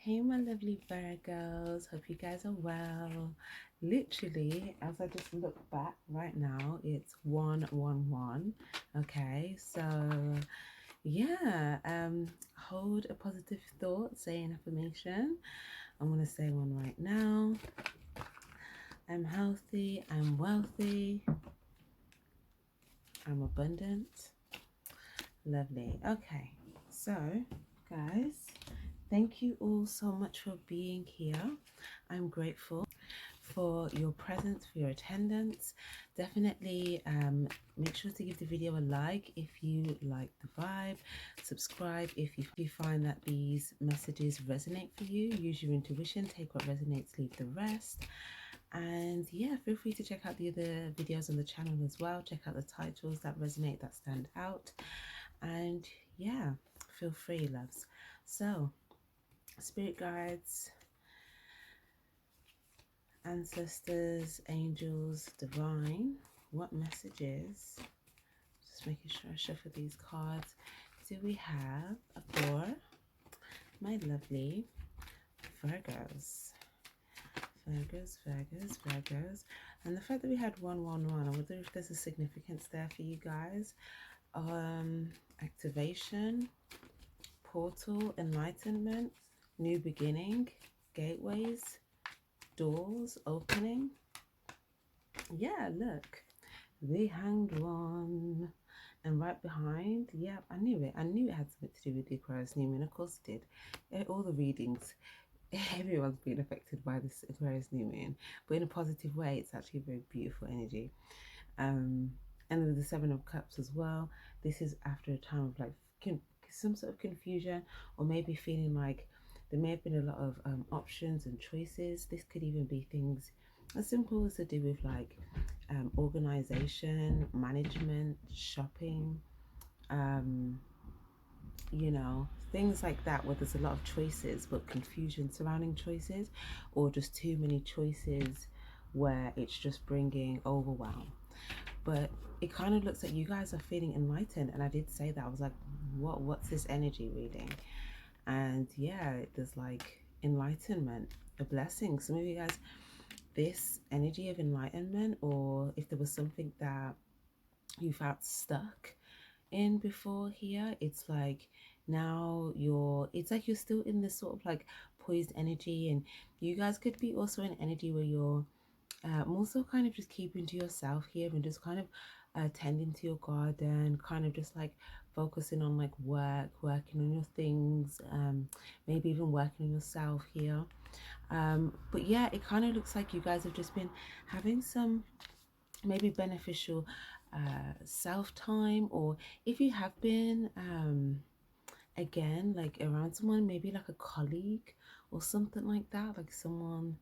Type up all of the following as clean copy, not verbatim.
Hey my lovely Virgos, hope you guys are well. Literally, as I just look back right now, it's 111. Okay, so yeah, hold a positive thought, say an affirmation. I'm gonna say one right now. I'm healthy, I'm wealthy, I'm abundant. Lovely. Okay, so guys, thank you all so much for being here. I'm grateful for your presence, for your attendance. Definitely make sure to give the video a like if you like the vibe. Subscribe if you find that these messages resonate for you. Use your intuition, take what resonates, leave the rest. And yeah, feel free to check out the other videos on the channel as well. Check out the titles that resonate, that stand out. And yeah, feel free, loves. So spirit guides, ancestors, angels, divine, what messages, just making sure I shuffle these cards, do we have for my lovely Virgos? Virgos. And the fact that we had 111, I wonder if there's a significance there for you guys. Activation, portal, enlightenment, new beginning, gateways, doors opening. Yeah, look, the Hanged One. And right behind, yeah, I knew it had something to do with the Aquarius new moon. Of course it did. All the readings, everyone's been affected by this Aquarius new moon, but in a positive way. It's actually a very beautiful energy. And with the Seven of Cups as well, this is after a time of like some sort of confusion, or maybe feeling like there may have been a lot of options and choices. This could even be things as simple as to do with like organization, management, shopping, you know, things like that, where there's a lot of choices but confusion surrounding choices, or just too many choices where it's just bringing overwhelm. But it kind of looks like you guys are feeling enlightened, and I did say that. I was like, what's this energy reading? And yeah, there's like enlightenment, a blessing. Some of you guys, this energy of enlightenment, or if there was something that you felt stuck in before here, it's like now it's like you're still in this sort of like poised energy, and you guys could be also in energy where you're also kind of just keeping to yourself here, and just kind of tending to your garden, kind of just like focusing on like working on your things, maybe even working on yourself here. But yeah, it kind of looks like you guys have just been having some maybe beneficial self time, or if you have been again like around someone, maybe like a colleague or something like that, like someone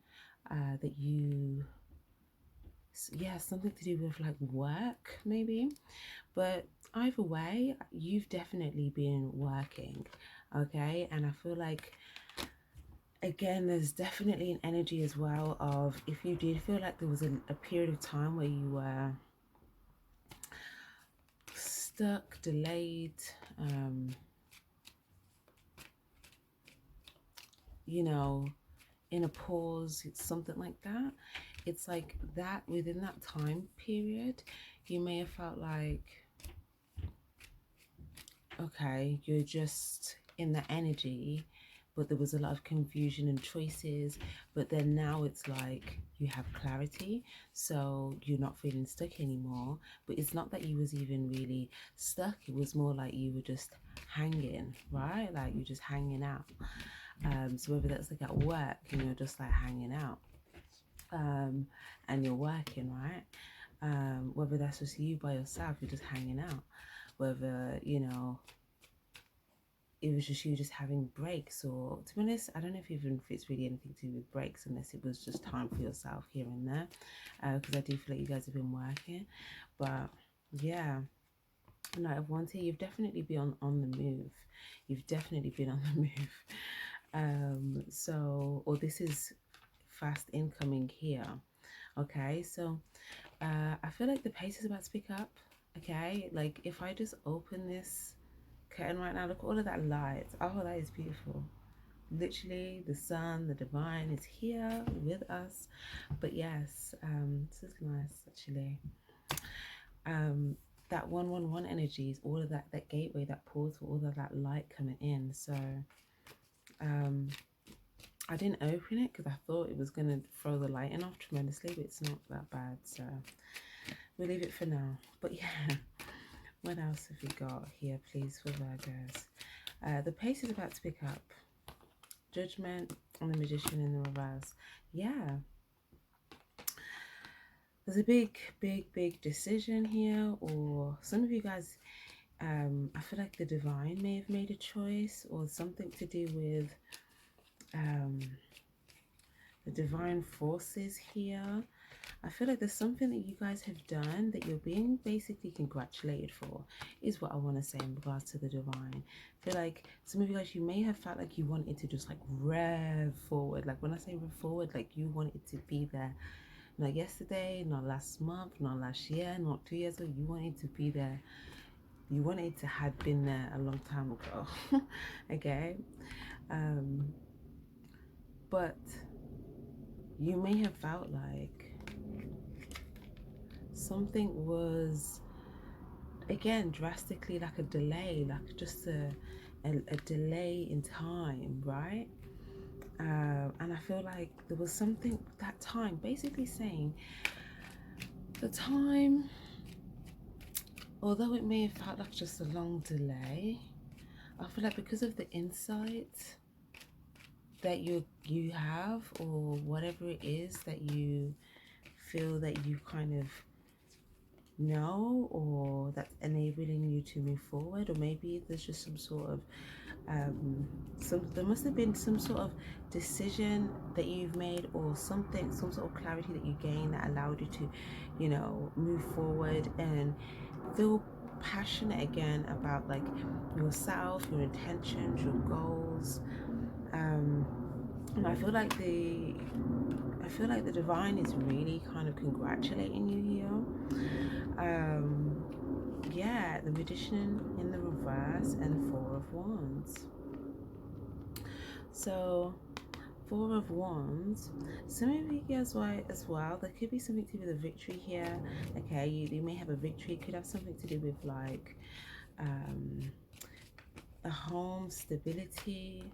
that you, yeah, something to do with like work maybe. But either way, you've definitely been working, okay? And I feel like again there's definitely an energy as well of, if you did feel like there was a period of time where you were stuck, delayed, you know, in a pause, something like that. It's like that within that time period, you may have felt like, okay, you're just in the energy, but there was a lot of confusion and choices. But then now it's like you have clarity, so you're not feeling stuck anymore. But it's not that you was even really stuck, it was more like you were just hanging, right? Like you're just hanging out. So whether that's like at work and you're just like hanging out, and you're working, right? Whether that's just you by yourself, you're just hanging out. Whether, you know, it was just you just having breaks, or to be honest, I don't know if even if it's really anything to do with breaks, unless it was just time for yourself here and there, because I do feel like you guys have been working. But yeah, no, everyone's here. You've definitely been on the move. You've definitely been on the move. So, or this is fast incoming here. Okay, so I feel like the pace is about to pick up. Okay, like if I just open this curtain right now, look at all of that light. Oh, that is beautiful. literally the sun, the divine is here with us. But yes, this is nice actually. That 111 energy is all of that gateway, that portal, all of that light coming in. So I didn't open it because I thought it was going to throw the lighting off tremendously, but it's not that bad, so we'll leave it for now. But yeah, what else have we got here, please, for Virgos? The pace is about to pick up. Judgment and the Magician in the reverse. Yeah, there's a big decision here, or some of you guys, I feel like the divine may have made a choice, or something to do with the divine forces here. I feel like there's something that you guys have done that you're being basically congratulated for, is what I want to say in regards to the divine. I feel like some of you guys, you may have felt like you wanted to just like rev forward. Like when I say rev forward, like you wanted to be there. Not yesterday, not last month, not last year, not 2 years ago. You wanted to be there. You wanted to have been there a long time ago. Okay? But you may have felt like something was, again, drastically like a delay, like just a delay in time, right? And I feel like there was something that time basically saying the time, although it may have felt like just a long delay, I feel like because of the insight that you have, or whatever it is that you feel that you kind of know, or that's enabling you to move forward, or maybe there's just some sort of there must have been some sort of decision that you've made, or something, some sort of clarity that you gained that allowed you to, you know, move forward and feel passionate again about like yourself, your intentions, your goals. And I feel like the divine is really kind of congratulating you here. Yeah, the Magician in the reverse and Four of Wands. So, Four of Wands, some of you guys as well, there could be something to do with a victory here. Okay, you may have a victory. It could have something to do with like a home, stability,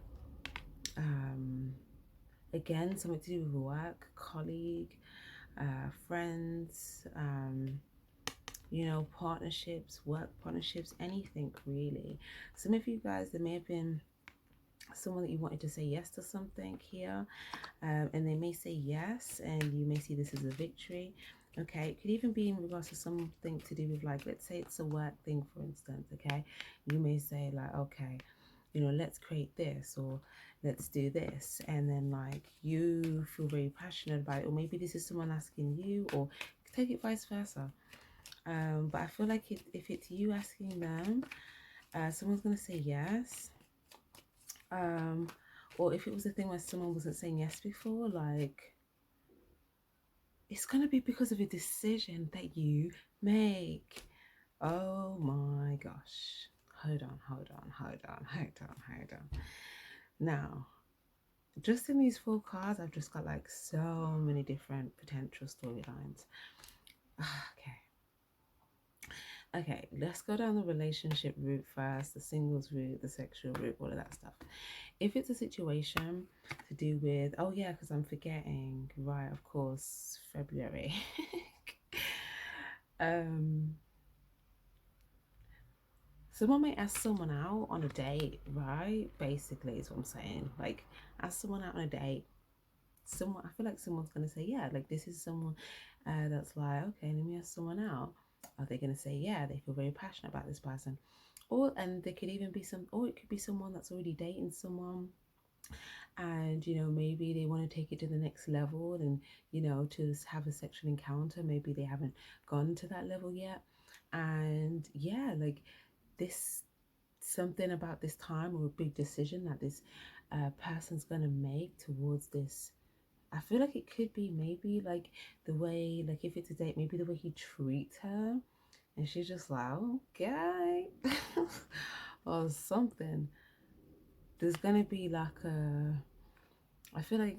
again, something to do with work, colleague, friends, you know, partnerships, work partnerships, anything really. Some of you guys, there may have been someone that you wanted to say yes to something here, and they may say yes, and you may see this as a victory. Okay, it could even be in regards to something to do with, like, let's say it's a work thing, for instance. Okay, you may say like, okay, you know, let's create this, or let's do this, and then like you feel very passionate about it, or maybe this is someone asking you, or take it vice versa. But I feel like if it's you asking them, someone's gonna say yes. Or if it was a thing where someone wasn't saying yes before, like it's gonna be because of a decision that you make. Oh my gosh. Hold on. Now, just in these 4 cards, I've just got like so many different potential storylines. Okay, let's go down the relationship route first, the singles route, the sexual route, all of that stuff. If it's a situation to do with, oh yeah, because I'm forgetting, right, of course, February. Someone may ask someone out on a date, right? Basically, is what I'm saying. Like, ask someone out on a date. I feel like someone's gonna say, yeah, like this is someone that's like, okay, let me ask someone out. Are they gonna say, yeah, they feel very passionate about this person? And there could even be or it could be someone that's already dating someone, and you know, maybe they want to take it to the next level, and you know, to have a sexual encounter. Maybe they haven't gone to that level yet, and yeah, like this, something about this time, or a big decision that this person's gonna make towards this. I feel like it could be maybe like the way, like if it's a date, maybe the way he treats her, and she's just like, okay, or something. there's gonna be like I feel like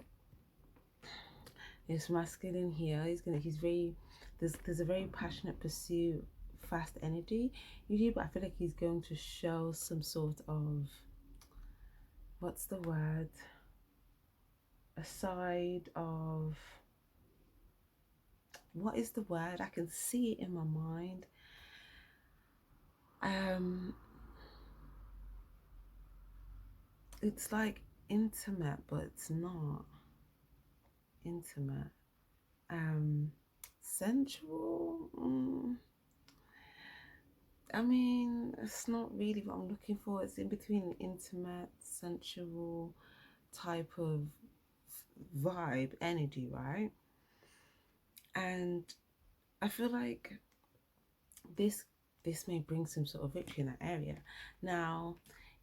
it's masculine here. He's very, there's a very passionate pursuit, fast energy usually, but I feel like he's going to show some sort of, what's the word, a side of, what is the word, I can see it in my mind. It's like intimate, but it's not intimate. Sensual. I mean, it's not really what I'm looking for. It's in between intimate, sensual type of vibe, energy, right? And I feel like this this may bring some sort of victory in that area. Now,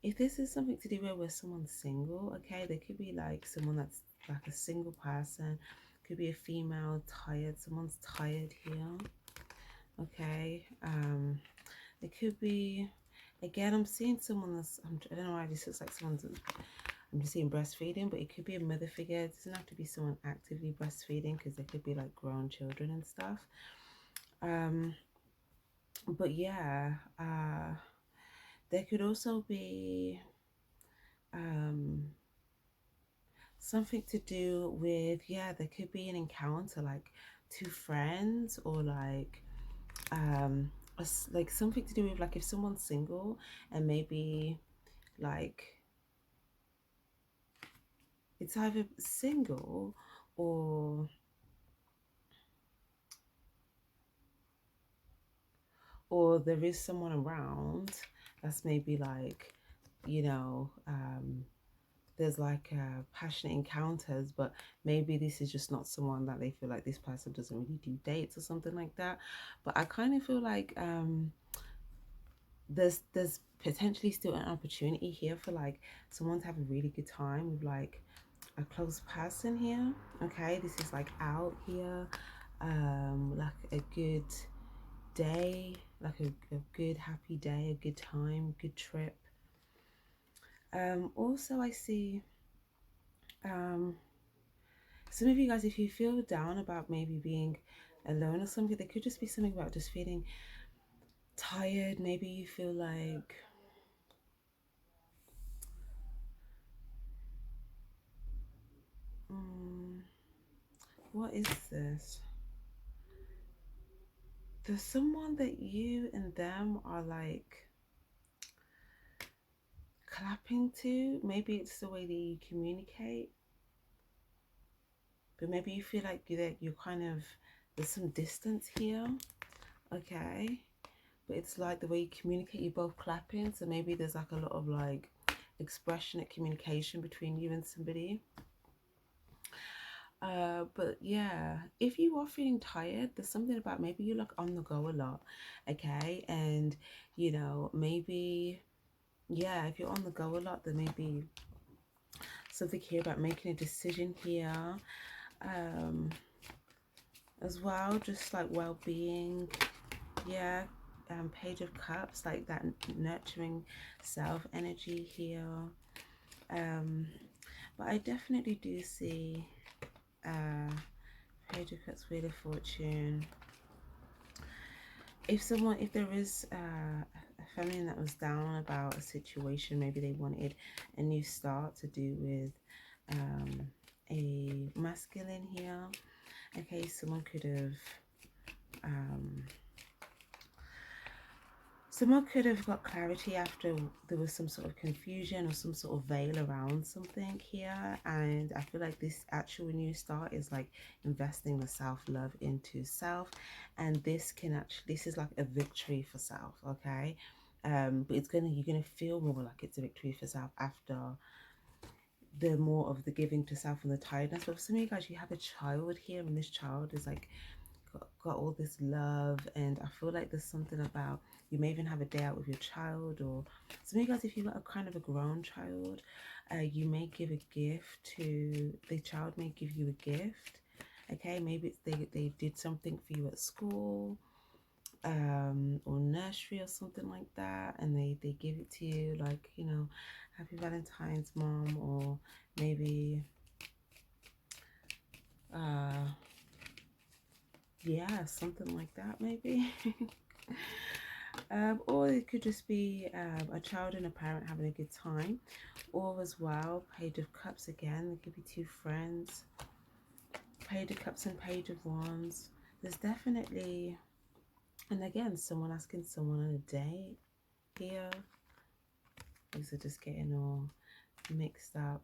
if this is something to do where someone's single, okay, there could be like someone that's like a single person, could be a female tired, someone's tired here, okay. It could be, again, I'm seeing someone that's, I don't know why this looks like someone's, I'm just seeing breastfeeding, but it could be a mother figure. It doesn't have to be someone actively breastfeeding, because there could be like grown children and stuff. But yeah, there could also be something to do with, yeah, there could be an encounter, like two friends, or like like something to do with, like, if someone's single and maybe like it's either single or there is someone around that's maybe like, you know, there's like passionate encounters, but maybe this is just not someone that they feel like this person doesn't really do dates or something like that. But I kind of feel like there's potentially still an opportunity here for like someone to have a really good time with like a close person here. Okay, this is like out here, like a good day, like a good happy day, a good time, good trip. Also I see some of you guys, if you feel down about maybe being alone or something, there could just be something about just feeling tired. Maybe you feel like what is this? There's someone that you and them are like clapping to. Maybe it's the way that you communicate, but maybe you feel like you're kind of, there's some distance here, okay, but it's like the way you communicate, you're both clapping, so maybe there's like a lot of like expression and communication between you and somebody. But yeah, if you are feeling tired, there's something about, maybe you're like on the go a lot, okay, and you know, maybe, yeah, if you're on the go a lot, then maybe something here about making a decision here, as well, just like well-being, yeah. Page of Cups, like that nurturing self energy here. But I definitely do see Page of Cups, Wheel of Fortune. If there is a feminine that was down about a situation, maybe they wanted a new start to do with a masculine here. Okay, someone could have got clarity after there was some sort of confusion or some sort of veil around something here, and I feel like this actual new start is like investing the self-love into self, and this is like a victory for self, okay. But you're gonna feel more like it's a victory for self after the more of the giving to self and the tiredness. But for some of you guys, you have a child here, and this child is like got all this love, and I feel like there's something about, you may even have a day out with your child, or some of you guys, if you've got a kind of a grown child, you may give a gift to the child, may give you a gift, okay. Maybe it's they did something for you at school, or nursery or something like that, and they give it to you, like, you know, happy Valentine's, mom, or maybe yeah, something like that, maybe. Or it could just be a child and a parent having a good time, or as well, Page of Cups again. There could be two friends, Page of Cups and Page of Wands. There's definitely, and again, someone asking someone on a date here. These are just getting all mixed up.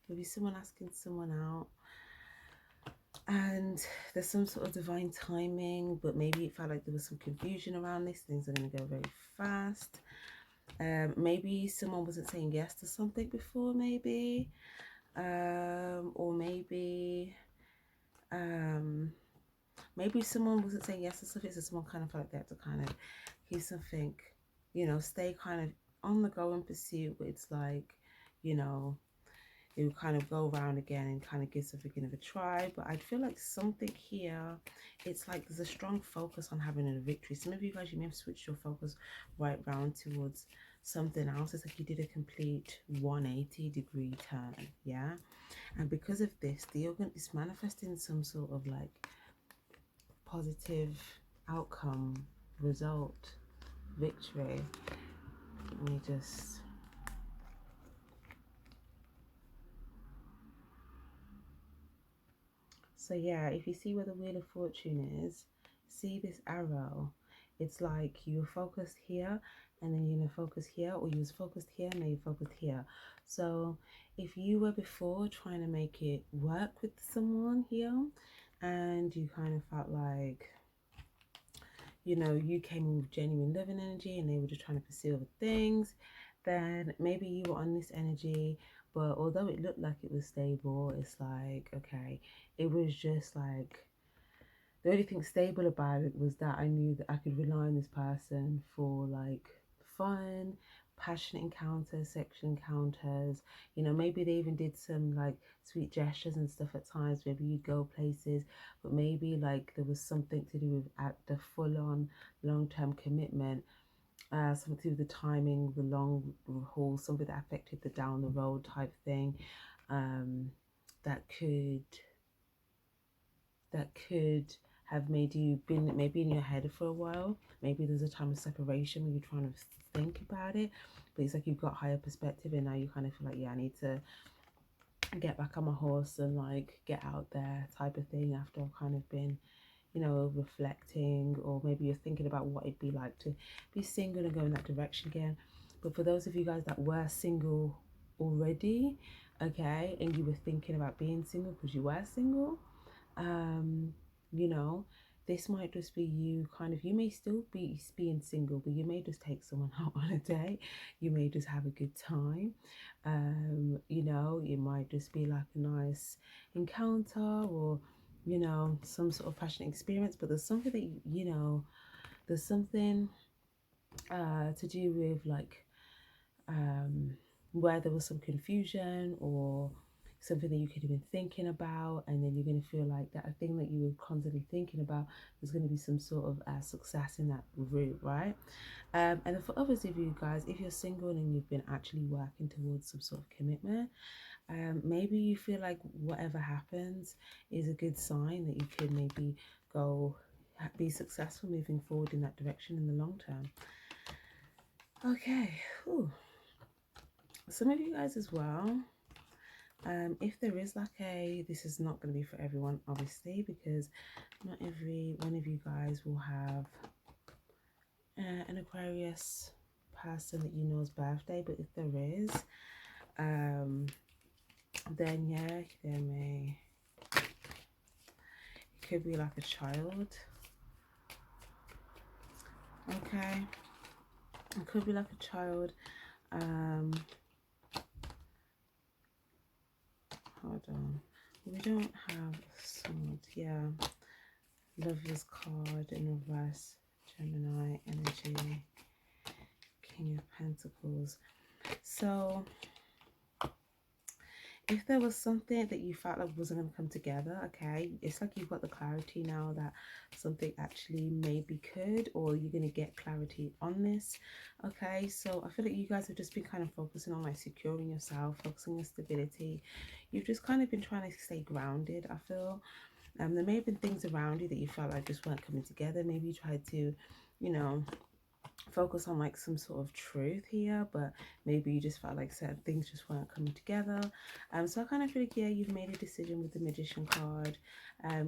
Maybe someone asking someone out, and there's some sort of divine timing, but maybe it felt like there was some confusion around this. Things are going to go very fast. Maybe someone wasn't saying yes to something before, maybe, or maybe someone wasn't saying yes to something, so someone kind of felt like they had to kind of keep something, you know, stay kind of on the go in pursuit, but it's like, you know, it would kind of go around again and kind of give something of a try. But I feel like something here, it's like there's a strong focus on having a victory. Some of you guys, you may have switched your focus right round towards something else. It's like you did a complete 180-degree turn, yeah? And because of this, the organ is manifesting some sort of like positive outcome, result, victory. Let me just... So yeah, if you see where the Wheel of Fortune is, see this arrow. It's like you were focused here, and then you're going to focus here, or you was focused here, and then you focused here. So if you were before trying to make it work with someone here, and you kind of felt like, you know, you came in with genuine loving energy, and they were just trying to pursue other things, then maybe you were on this energy, but although it looked like it was stable, it's like, okay, it was just like, the only thing stable about it was that I knew that I could rely on this person for like fun, passionate encounters, sexual encounters. You know, maybe they even did some like sweet gestures and stuff at times. Maybe you'd go places, but maybe like there was something to do with at the full-on long-term commitment. Something to do with the timing, the long haul, something that affected the down the road type thing. That could have made you been maybe in your head for a while. Maybe there's a time of separation where you're trying to think about it, but it's like you've got higher perspective, and now you kind of feel like, yeah, I need to get back on my horse and like get out there type of thing, after I've kind of been, you know, reflecting, or maybe you're thinking about what it'd be like to be single and go in that direction again. But for those of you guys that were single already, okay, and you were thinking about being single because you were single, you know, this might just be you kind of, you may still be being single, but you may just take someone out on a date, you may just have a good time, you know, it might just be like a nice encounter, or, you know, some sort of passionate experience, but there's something that, you know, there's something to do with like where there was some confusion, or something that you could have been thinking about, and then you're going to feel like that thing that you were constantly thinking about, there's going to be some sort of success in that route, right? And then for others of you guys, if you're single and you've been actually working towards some sort of commitment, maybe you feel like whatever happens is a good sign that you could maybe go be successful moving forward in that direction in the long term. Okay. Whew. Some of you guys as well, if there is like this is not going to be for everyone, obviously, because not every one of you guys will have an Aquarius person that you know's birthday, but if there is, then yeah, there may, it could be like a child, okay, it could be like a child. Hold on, we don't have swords, yeah, Lover's card in reverse, Gemini energy, King of Pentacles. So if there was something that you felt like wasn't going to come together, okay, it's like you've got the clarity now that something actually maybe could, or you're going to get clarity on this. Okay, so I feel like you guys have just been kind of focusing on like securing yourself, focusing on stability. You've just kind of been trying to stay grounded, I feel. There may have been things around you that you felt like just weren't coming together. Maybe you tried to, you know, focus on like some sort of truth here, but maybe you just felt like certain things just weren't coming together. So I kind of feel like, yeah, you've made a decision with the Magician card,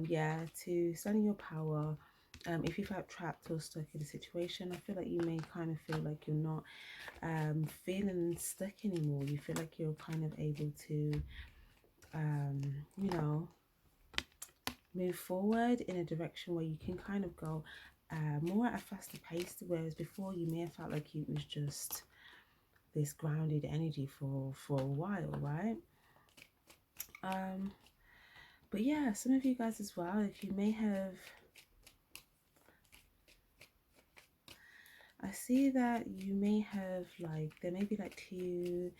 yeah, to stand in your power. If you felt trapped or stuck in a situation, I feel like you may kind of feel like you're not feeling stuck anymore. You feel like you're kind of able to you know, move forward in a direction where you can kind of go more at a faster pace, whereas before you may have felt like it was just this grounded energy for a while, right? But yeah, some of you guys as well, if you may have, I see that you may have like, there may be like two,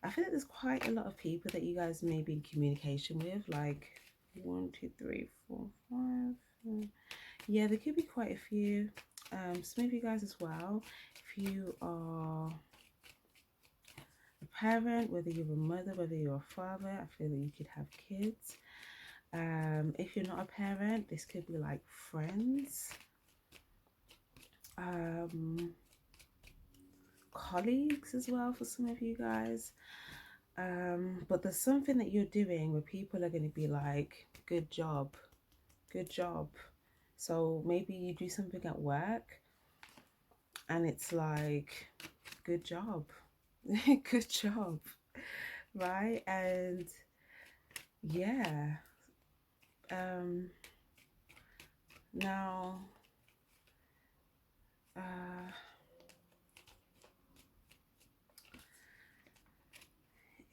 I feel like there's quite a lot of people that you guys may be in communication with, like 1, 2, 3, 4, 5. Yeah, there could be quite a few. Some of you guys as well, if you are a parent, whether you're a mother, whether you're a father, I feel that you could have kids. If you're not a parent, this could be like friends, colleagues as well for some of you guys. But there's something that you're doing where people are going to be like, good job, good job. So maybe you do something at work and it's like, good job, good job, right? And yeah, now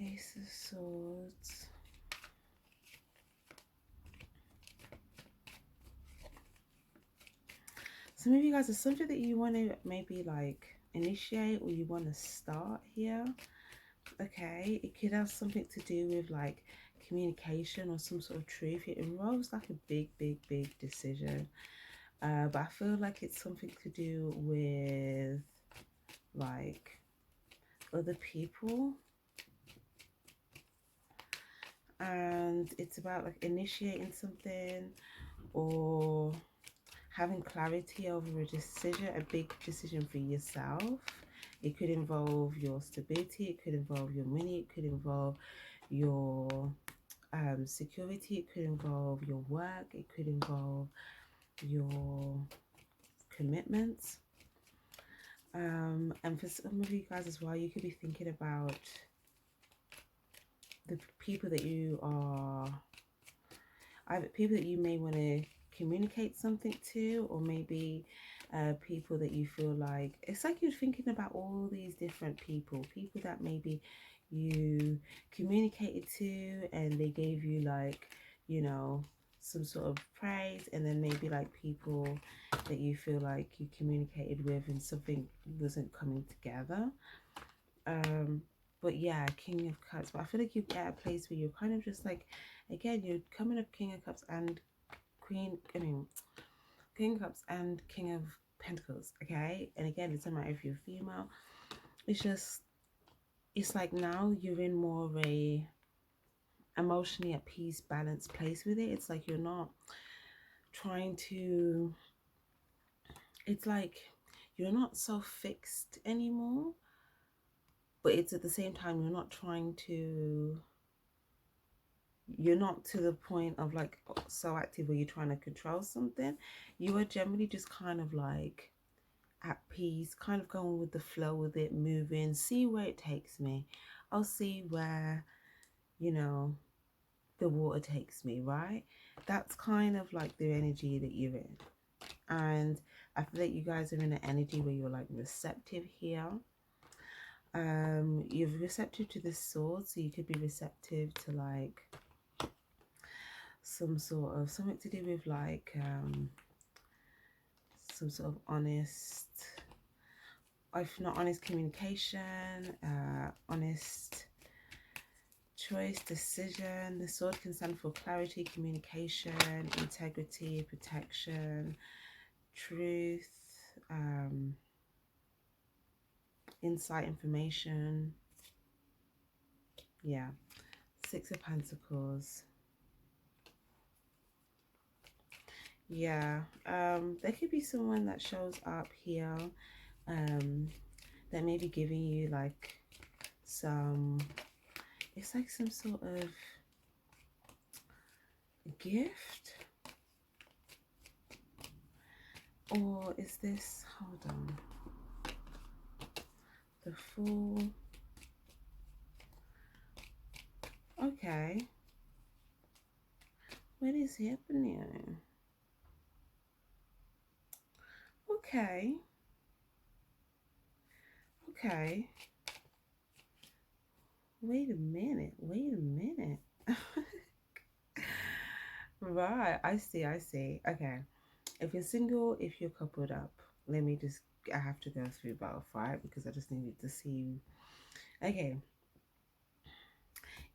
Ace of Swords, some of you guys, there's something that you want to maybe like initiate or you want to start here. Okay, it could have something to do with like communication or some sort of truth. It involves like a big decision, but I feel like it's something to do with like other people, and it's about like initiating something or having clarity over a decision, a big decision for yourself. It could involve your stability, it could involve your money, it could involve your security, it could involve your work, it could involve your commitments. And for some of you guys as well, you could be thinking about the people that you are, either people that you may want to communicate something to, or maybe people that you feel like, it's like you're thinking about all these different people that maybe you communicated to and they gave you like, you know, some sort of praise, and then maybe like people that you feel like you communicated with and something wasn't coming together. But yeah, King of Cups, but I feel like you're at a place where you're kind of just like, again, you're coming up King of Cups and King of Cups and King of Pentacles, okay? And again, it doesn't matter if you're female, it's just, it's like now you're in more of a emotionally at peace, balanced place with it. It's like you're not trying to, it's like you're not so fixed anymore, but it's at the same time you're not trying to, you're not to the point of like so active where you're trying to control something. You are generally just kind of like at peace, kind of going with the flow with it, moving, see where it takes me. I'll see where, you know, the water takes me, right? That's kind of like the energy that you're in. And I feel like you guys are in an energy where you're like receptive here. You're receptive to the sword, so you could be receptive to like some sort of, something to do with like some sort of honest, if not honest communication, honest choice, decision. The sword can stand for clarity, communication, integrity, protection, truth, insight, information. Yeah. Six of Pentacles. Yeah. There could be someone that shows up here that may be giving you like some, it's like some sort of gift. Or is this, hold on, the Fool. Okay. What is happening? Okay. Okay. Wait a minute. Wait a minute. Right. I see. I see. Okay. If you're single, if you're coupled up, let me just, I have to go through both, right? Because I just needed to see. Okay.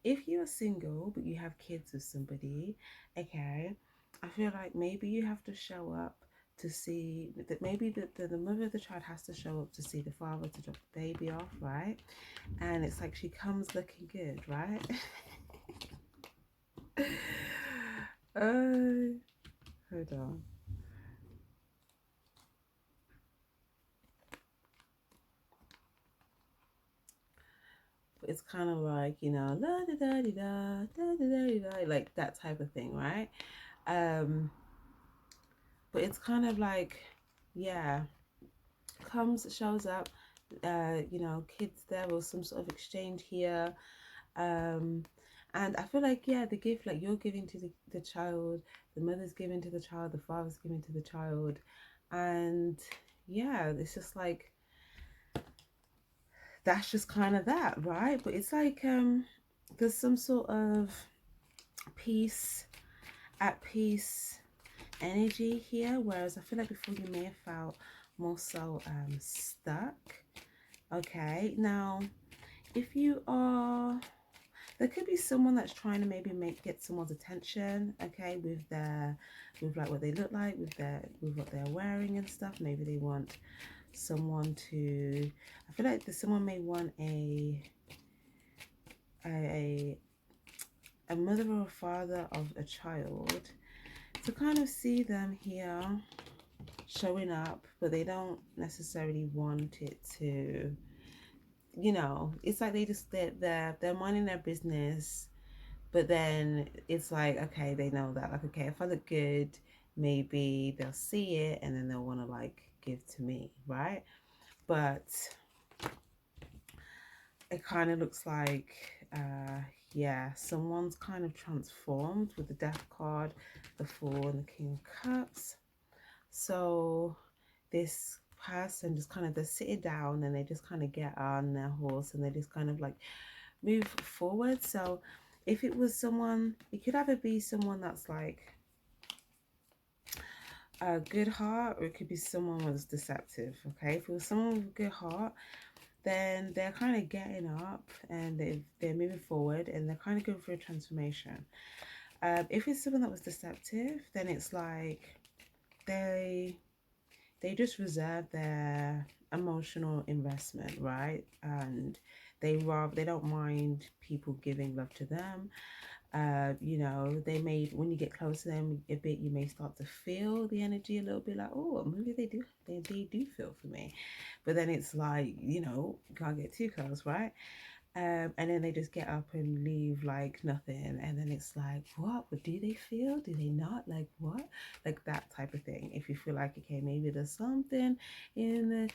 If you're single, but you have kids with somebody, okay, I feel like maybe you have to show up to see that maybe the mother of the child has to show up to see the father to drop the baby off, right? And it's like she comes looking good, right? Hold on. But it's kind of like, you know, la da da da da da da da, like that type of thing, right? But it's kind of like, yeah, shows up, you know, kids there or some sort of exchange here. And I feel like, yeah, the gift, like you're giving to the child, the mother's giving to the child, the father's giving to the child. And yeah, it's just like, that's just kind of that, right? But it's like, there's some sort of at peace energy here, whereas I feel like before you may have felt more so stuck. Okay, now if you are, there could be someone that's trying to maybe get someone's attention, okay, with like what they look like, with what they're wearing and stuff. Maybe they want someone to, I feel like someone may want a mother or father of a child to kind of see them here showing up, but they don't necessarily want it to, you know, it's like they're minding their business, but then it's like, okay, they know that, like, okay, if I look good, maybe they'll see it and then they'll want to like give to me, right? But it kind of looks like, yeah, someone's kind of transformed with the Death card, the Fool, and the King of Cups. So this person just kind of, they're sitting down and they just kind of get on their horse and they just kind of like move forward. So if it was someone, it could either be someone that's like a good heart, or it could be someone that's deceptive. Okay, if it was someone with a good heart, then they're kind of getting up and they're moving forward and they're kind of going through a transformation. If it's someone that was deceptive, then it's like they just reserve their emotional investment, right? And they don't mind people giving love to them. You know, they may, when you get close to them a bit, you may start to feel the energy a little bit, like, oh, maybe they do feel for me. But then it's like, you know, you can't get too close, right? And then they just get up and leave like nothing, and then it's like, what do they feel, do they not, like what, like that type of thing. If you feel like, okay, maybe there's something in the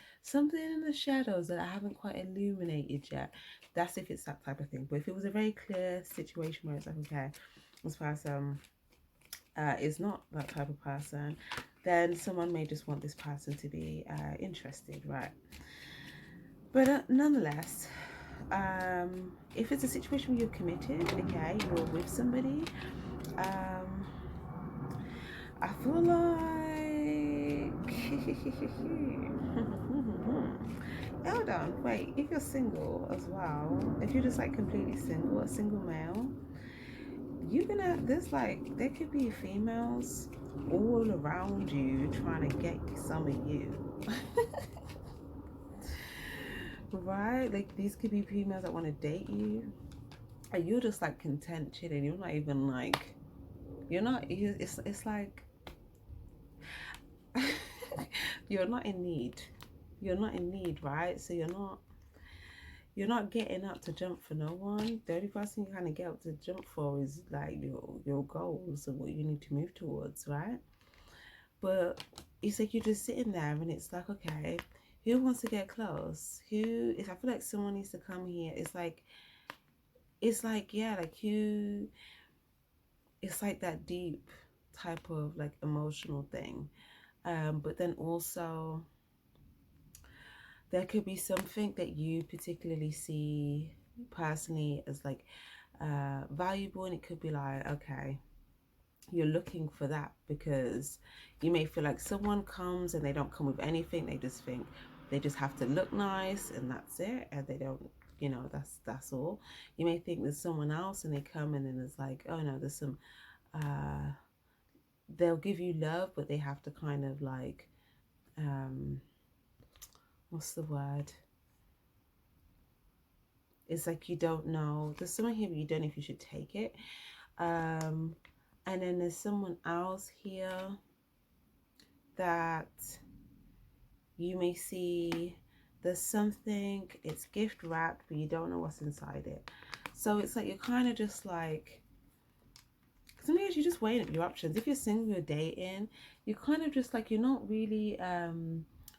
shadows that I haven't quite illuminated yet, that's if it's that type of thing. But if it was a very clear situation where it's like, okay, this person is not that type of person, then someone may just want this person to be interested, right? But nonetheless, if it's a situation where you're committed, okay, you're with somebody, I feel like hold on, wait, if you're single as well, if you're just like completely single, a single male, there's like, there could be females all around you trying to get some of you. Right? Like, these could be females that want to date you, and you're just like content chilling. You're not even like, it's like, you're not in need. You're not in need, right? So you're not getting up to jump for no one. The only person you kind of get up to jump for is like your goals and what you need to move towards, right? But it's like you're just sitting there, and it's like, okay, who wants to get close? I feel like someone needs to come here. It's like, yeah, like who. It's like that deep type of like emotional thing. But then also there could be something that you particularly see personally as like valuable, and it could be like, okay, you're looking for that because you may feel like someone comes and they don't come with anything. They just think they just have to look nice and that's it, and they don't, that's all. You may think there's someone else and they come and then it's like, oh no, there's some they'll give you love, but they have to kind of like what's the word, it's like you don't know, there's someone here but you don't know if you should take it. And then there's someone else here that you may see, there's something, it's gift wrapped but you don't know what's inside it. So it's like you're kind of just like, sometimes you're just weighing up your options. If you're single, you're dating, you're kind of just like, you're not really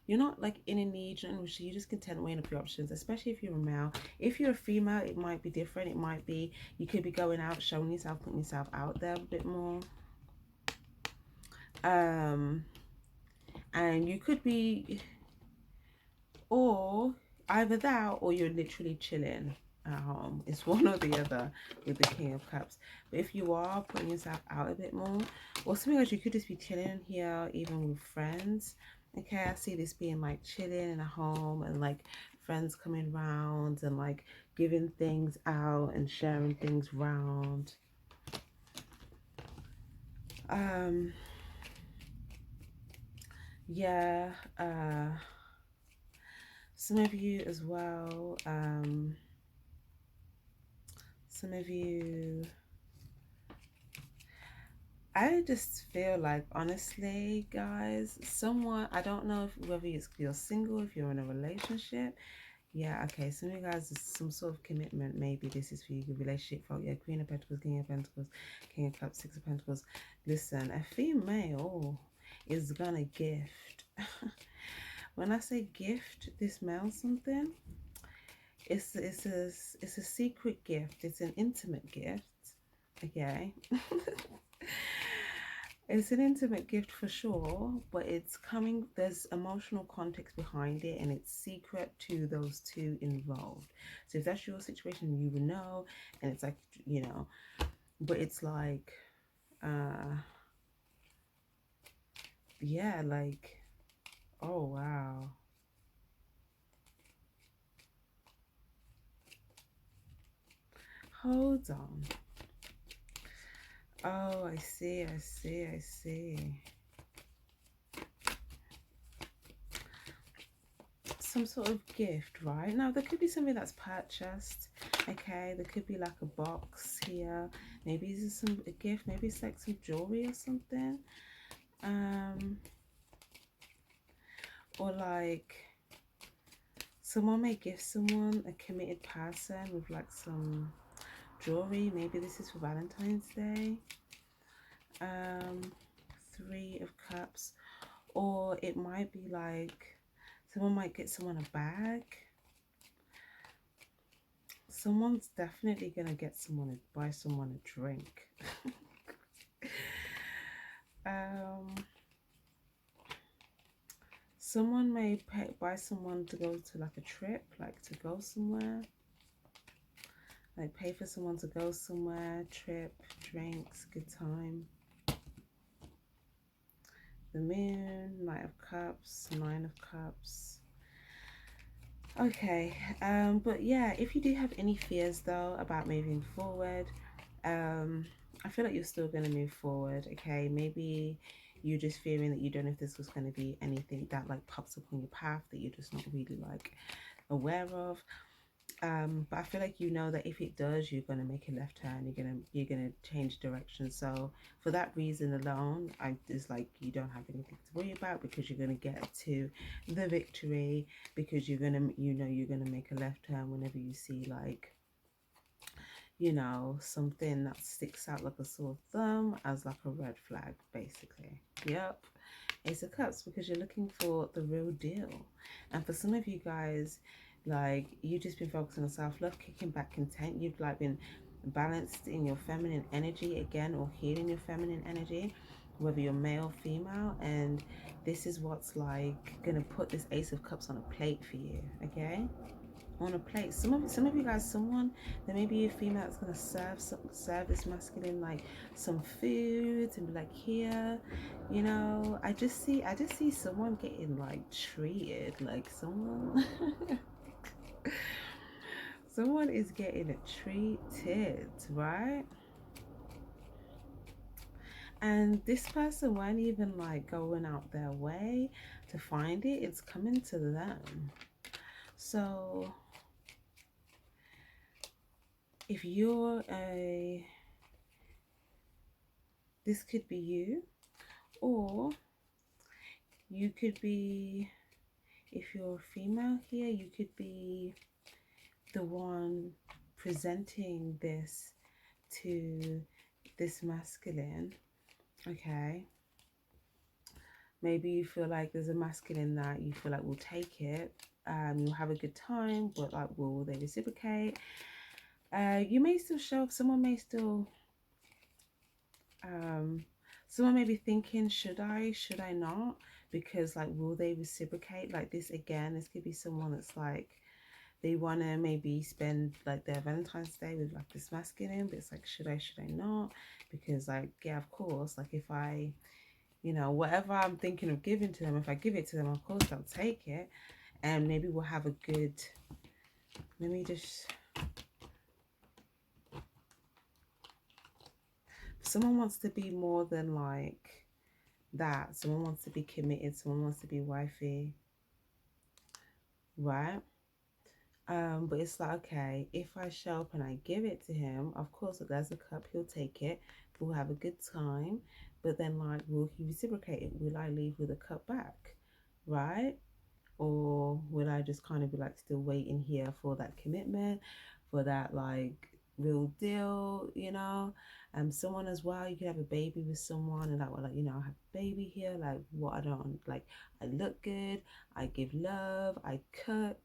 you're not like in a need, you're just content weighing up your options, especially if you're a male. If you're a female, it might be different. It might be, you could be going out, showing yourself, putting yourself out there a bit more. And you could be, or either that, or you're literally chilling at home. It's one or the other with the King of Cups. But if you are putting yourself out a bit more, or something else, you could just be chilling here even with friends. Okay, I see this being like chilling in a home and like friends coming round and like giving things out and sharing things round. Yeah, some of you as well, some of you, I just feel like, honestly, guys, someone, I don't know if whether you're single, if you're in a relationship. Yeah, okay, some of you guys, is some sort of commitment. Maybe this is for you, good relationship. Oh, yeah, Queen of Pentacles, King of Pentacles, King of Cups, Six of Pentacles. Listen, a female is gonna gift. When I say gift this male something, it's a secret gift. It's an intimate gift. Okay. It's an intimate gift for sure, but it's coming, there's emotional context behind it, and it's secret to those two involved. So if that's your situation, you will know, and it's like, but it's like, yeah, like, oh wow. Hold on. Oh, I see. Some sort of gift, right? Now, there could be something that's purchased, okay? There could be like a box here. Maybe this is a gift. Maybe it's like some jewelry or something. Or like, someone may gift someone, a committed person, with like some jewelry. Maybe this is for Valentine's Day. Three of Cups. Or it might be like, someone might get someone a bag. Someone's definitely gonna buy someone a drink. Someone may buy someone to go to like a trip, like to go somewhere. Like pay for someone to go somewhere, trip, drinks, good time. The Moon, Knight of Cups, Nine of Cups. Okay, but yeah, if you do have any fears though about moving forward, um, I feel like you're still going to move forward. Okay, maybe you're just fearing that you don't know if this was going to be anything that like pops up on your path that you're just not really like aware of. But I feel like you know that if it does, you're gonna make a left turn. You're gonna change direction. So for that reason alone, I just like you don't have anything to worry about because you're gonna get to the victory because you're gonna make a left turn whenever you see like something that sticks out like a sore thumb as like a red flag, basically. Yep. Ace of Cups, because you're looking for the real deal. And for some of you guys, like you've just been focusing on self-love, kicking back content. You've like been balanced in your feminine energy again, or healing your feminine energy, whether you're male or female. And this is what's like gonna put this Ace of Cups on a plate for you, okay? On a plate. Some of you guys, someone, there may be a female that's gonna serve this masculine like some food and be like, here, I just see someone getting like treated, like someone someone is getting treated, right? And this person won't even like going out their way to find it, it's coming to them. So if you're a this could be you, or you could be, if you're a female here, you could be the one presenting this to this masculine, okay? Maybe you feel like there's a masculine that you feel like will take it. You'll have a good time, but like, will they reciprocate? You may still show up. Um, someone may be thinking, should I not? Because like, will they reciprocate? Like this again, this could be someone that's like, they want to maybe spend like their Valentine's Day with like this masculine, but it's like, should I not? Because like, yeah, of course, like if I, whatever I'm thinking of giving to them, if I give it to them, of course they'll take it. And maybe we'll have a good, let me just, someone wants to be more than like that. Someone wants to be committed. Someone wants to be wifey, right? But it's like, okay, if I show up and I give it to him, of course, if there's a cup, he'll take it. We'll have a good time. But then, like, will he reciprocate it? Will I leave with a cup back, right? Or will I just kind of be like still waiting here for that commitment, for that like real deal, someone as well, you could have a baby with someone and like, well, like, I have a baby here, like what I don't like, I look good, I give love, I cook,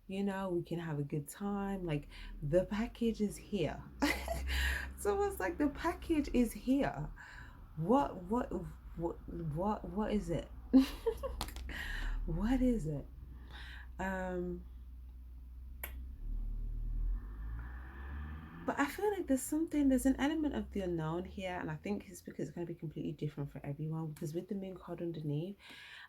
we can have a good time, like the package is here. So it's like the package is here. What what what what what is it? What is it? Um, but I feel like there's an element of the unknown here, and I think it's because it's going to be completely different for everyone. Because with the moon card underneath,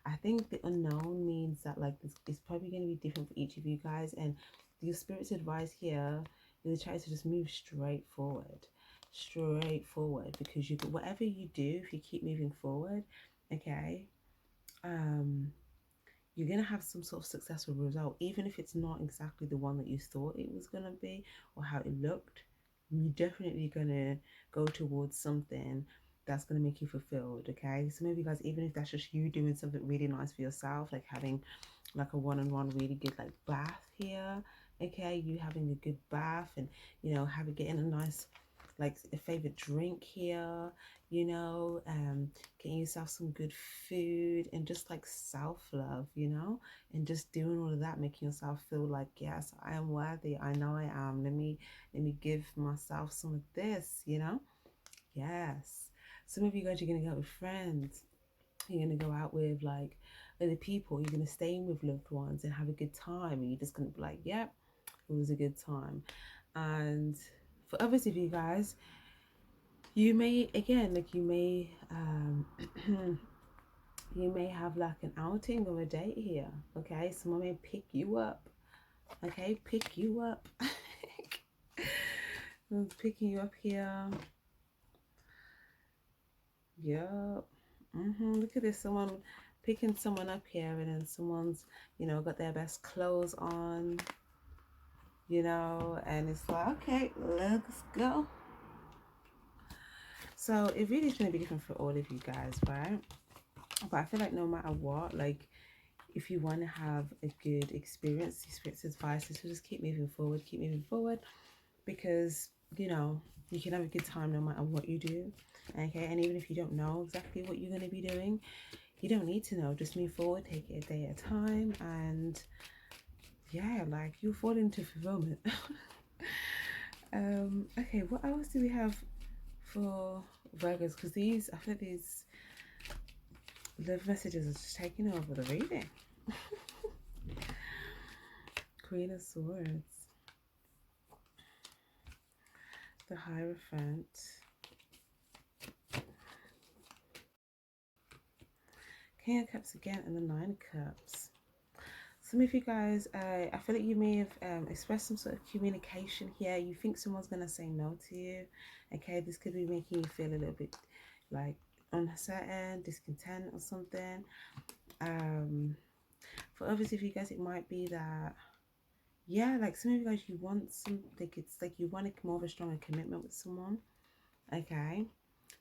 I think the unknown means that like this is probably going to be different for each of you guys, and your spirit's advice here is try to just move straight forward, because you can, whatever you do, if you keep moving forward, okay, um you're going to have some sort of successful result, even if it's not exactly the one that you thought it was going to be or how it looked. You're definitely going to go towards something that's going to make you fulfilled, okay? So maybe guys, even if that's just you doing something really nice for yourself, like having like a one-on-one really good like bath here, okay? You having a good bath and, having getting a nice like a favorite drink here, getting yourself some good food and just like self-love, and just doing all of that, making yourself feel like, yes, I am worthy, I know I am, let me give myself some of this, yes. Some of you guys, you're gonna go out with friends, you're gonna go out with like other people, you're gonna stay in with loved ones and have a good time, and you're just gonna be like, yep, it was a good time. And for others of you guys, you may again like you may have like an outing or a date here, okay? Someone may pick you up, Okay, pick you up. Someone's picking you up here. Yep. Look at this. Someone picking someone up here, and then someone's, you know, got their best clothes on, you know, and it's like, okay, let's go. So it really is going to be different for all of you guys, right? But I feel like no matter what, like, if you want to have a good experience advice is to just keep moving forward, because, you know, you can have a good time no matter what you do. Okay, and even if you don't know exactly what you're going to be doing, you don't need to know. Just move forward, take it a day at a time, and yeah, like, you'll fall into fulfillment. Okay, what else do we have for Virgos? Because these, I feel these love messages are just taking over the reading. Queen of Swords, the Hierophant, King of Cups again, and the Nine of Cups. Some of you guys, I feel like you may have expressed some sort of communication here. You think someone's going to say no to you. Okay, this could be making you feel a little bit like uncertain, discontent or something. For others of you guys, it might be that, yeah, like some of you guys, you want something, it's like you want more of a stronger commitment with someone. Okay,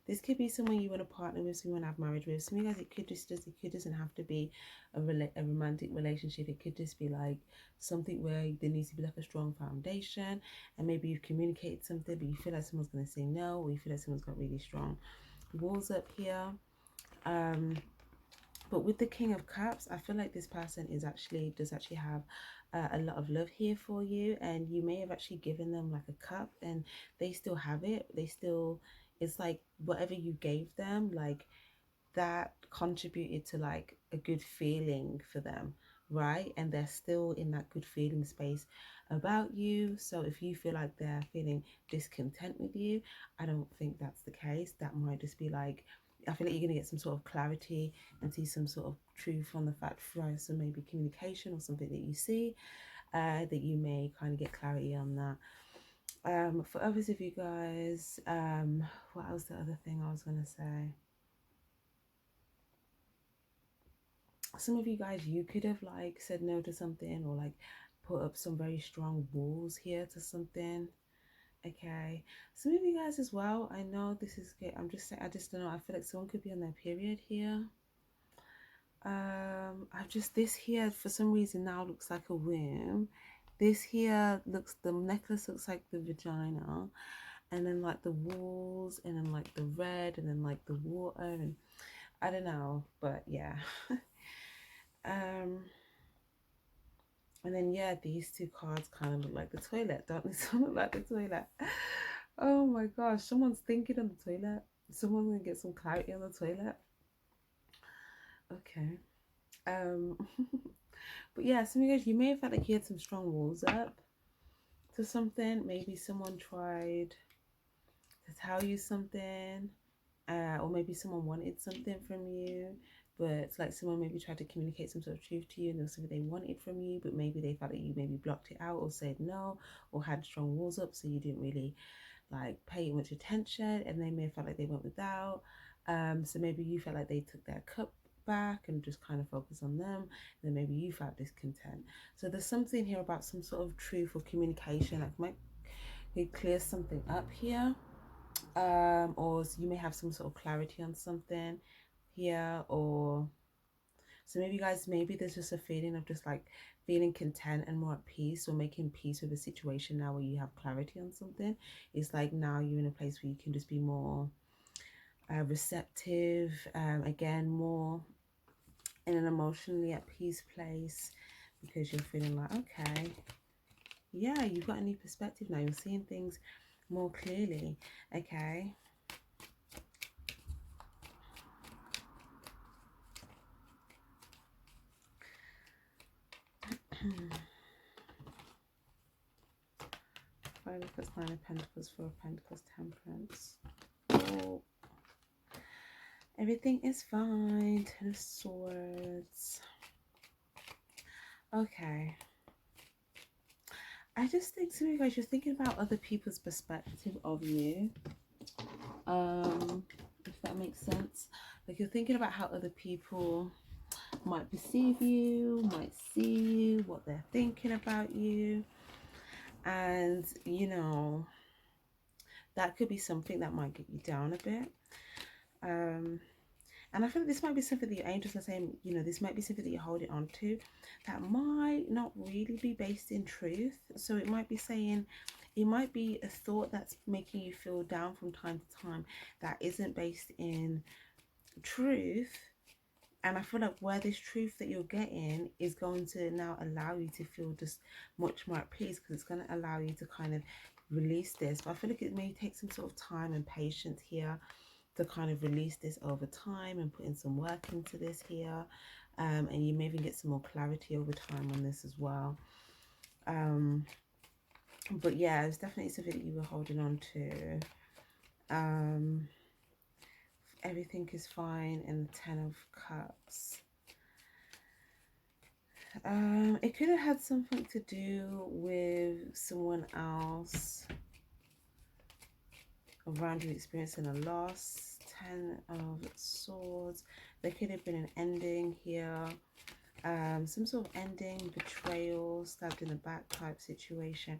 this could be someone you want to partner with, someone you want to have marriage with. Some of you guys, it doesn't have to be a romantic relationship. It could just be like something where there needs to be like a strong foundation, and maybe you've communicated something, but you feel like someone's going to say no, or you feel like someone's got really strong walls up here. But with the King of Cups, I feel like this person does actually have a lot of love here for you, and you may have actually given them like a cup, and they still have it. It's like whatever you gave them, like, that contributed to like a good feeling for them, right? And they're still in that good feeling space about you. So if you feel like they're feeling discontent with you, I don't think that's the case. That might just be like, I feel like you're going to get some sort of clarity and see some sort of truth on the fact for some maybe communication or something that you see, that you may kind of get clarity on that. For others of you guys, what else the other thing I was going to say? Some of you guys, you could have like said no to something, or like put up some very strong walls here to something. Okay, some of you guys as well, I know this is good, I'm just saying, I just don't know, I feel like someone could be on their period here. I've just, this here for some reason now looks like a womb. This here looks, the necklace looks like the vagina, and then like the walls, and then like the red, and then like the water, and I don't know, but yeah. And then, yeah, these two cards kind of look like the toilet, don't they? Some look like the toilet. Oh my gosh, someone's thinking on the toilet. Someone's gonna get some clarity on the toilet. Okay. But yeah, some of you guys, you may have felt like you had some strong walls up to something. Maybe someone tried to tell you something, or maybe someone wanted something from you, but it's like someone maybe tried to communicate some sort of truth to you, and there was something they wanted from you, but maybe they felt that you maybe blocked it out or said no, or had strong walls up, so you didn't really like pay much attention, and they may have felt like they went without. So maybe you felt like they took their cup back and just kind of focus on them, and then maybe you felt discontent. So there's something here about some sort of truth or communication, like might clear something up here. Or you may have some sort of clarity on something here, or so maybe, guys, maybe there's just a feeling of just like feeling content and more at peace, or making peace with a situation now where you have clarity on something. It's like now you're in a place where you can just be more receptive, again, more in an emotionally at peace place, because you're feeling like, okay, yeah, you've got a new perspective now, you're seeing things more clearly. Okay. Five of Cups, Nine of Pentacles, Four of Pentacles, Temperance. Oh, everything is fine. Ten of Swords. Okay. I just think to you guys, you're thinking about other people's perspective of you. If that makes sense. Like you're thinking about how other people might perceive you, might see you, what they're thinking about you. And, you know, that could be something that might get you down a bit. And I feel like this might be something that your angels are saying, you know, this might be something that you're holding on to that might not really be based in truth. So it might be saying, it might be a thought that's making you feel down from time to time that isn't based in truth. And I feel like where this truth that you're getting is going to now allow you to feel just much more at peace, because it's going to allow you to kind of release this. But I feel like it may take some sort of time and patience here to kind of release this over time and put in some work into this here. And you may even get some more clarity over time on this as well. But yeah, it's definitely something that you were holding on to. Everything is fine in the Ten of Cups. It could have had something to do with someone else around you experiencing a loss. Ten of Swords. There could have been an ending here. Some sort of ending, betrayal, stabbed in the back type situation.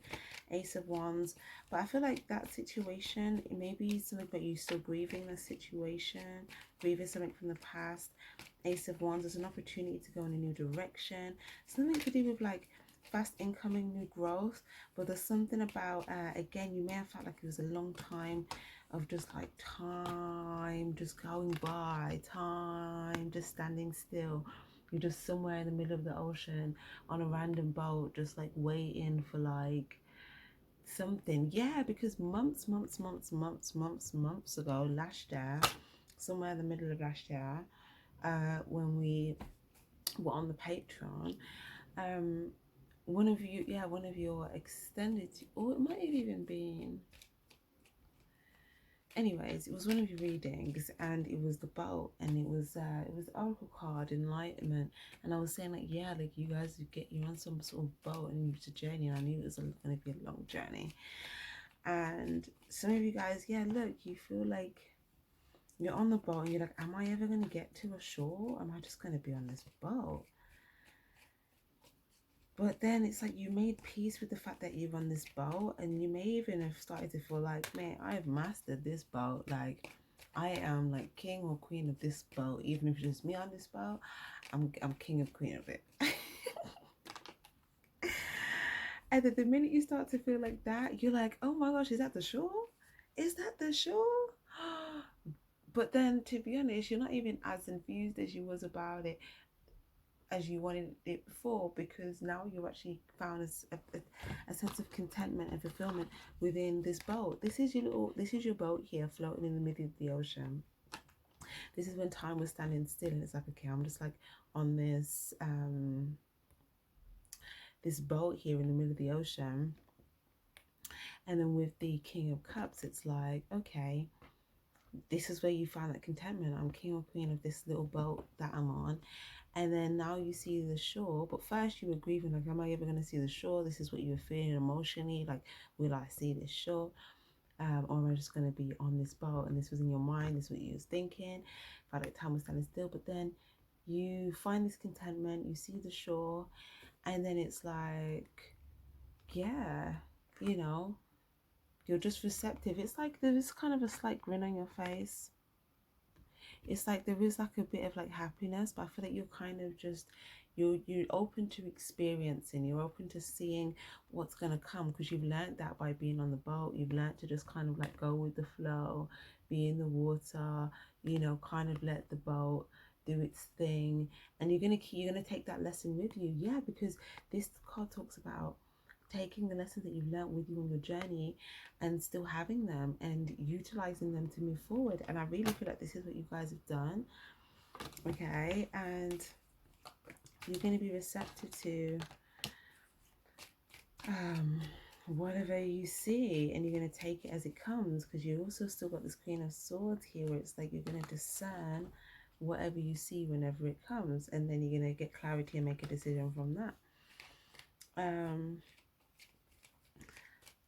Ace of Wands. But I feel like that situation, it may be something that you're still grieving the situation, grieving something from the past. Ace of Wands is an opportunity to go in a new direction. Something to do with like fast incoming new growth. But there's something about, again, you may have felt like it was a long time of just like time just going by, time just standing still. You're just somewhere in the middle of the ocean on a random boat, just like waiting for like something. Yeah, because months ago, last year, somewhere in the middle of last year, when we were on the Patreon, one of you, yeah, one of your extended, or it might have even been, anyways, it was one of your readings, and it was the boat, and it was the oracle card enlightenment. And I was saying like, yeah, like you guys, you're on some sort of boat and it's a journey, and I knew it was going to be a long journey. And some of you guys, yeah, look, you feel like you're on the boat and you're like, am I ever going to get to a shore? Am I just going to be on this boat? But then it's like you made peace with the fact that you're on this boat, and you may even have started to feel like, man, I've mastered this boat. Like, I am like king or queen of this boat. Even if it's just me on this boat, I'm king of queen of it. And then the minute you start to feel like that, you're like, oh my gosh, is that the shore? Is that the shore? But then, to be honest, you're not even as enthused as you was about it as you wanted it before, because now you actually found a sense of contentment and fulfillment within this boat. This is your boat here floating in the middle of the ocean. This is when time was standing still, and it's like, okay, I'm just like on this this boat here in the middle of the ocean. And then with the King of Cups, it's like, okay, this is where you find that contentment. I'm king or queen of this little boat that I'm on. And then now you see the shore, but first you were grieving, like, am I ever going to see the shore? This is what you were feeling emotionally, like, will I see this shore? Or am I just going to be on this boat? And this was in your mind, this is what you was thinking. Felt like time was standing still, but then you find this contentment, you see the shore, and then it's like, yeah, you know, you're just receptive. It's like there is kind of a slight grin on your face. It's like there is like a bit of like happiness, but I feel like you're kind of just, you're open to experiencing, you're open to seeing what's going to come, because you've learned that by being on the boat. You've learned to just kind of like go with the flow, be in the water, you know, kind of let the boat do its thing. And you're gonna take that lesson with you. Yeah, because this card talks about taking the lessons that you've learned with you on your journey and still having them and utilizing them to move forward. And I really feel like this is what you guys have done. Okay, and you're going to be receptive to whatever you see, and you're going to take it as it comes, because you also still got this Queen of Swords here, where it's like you're going to discern whatever you see whenever it comes, and then you're going to get clarity and make a decision from that.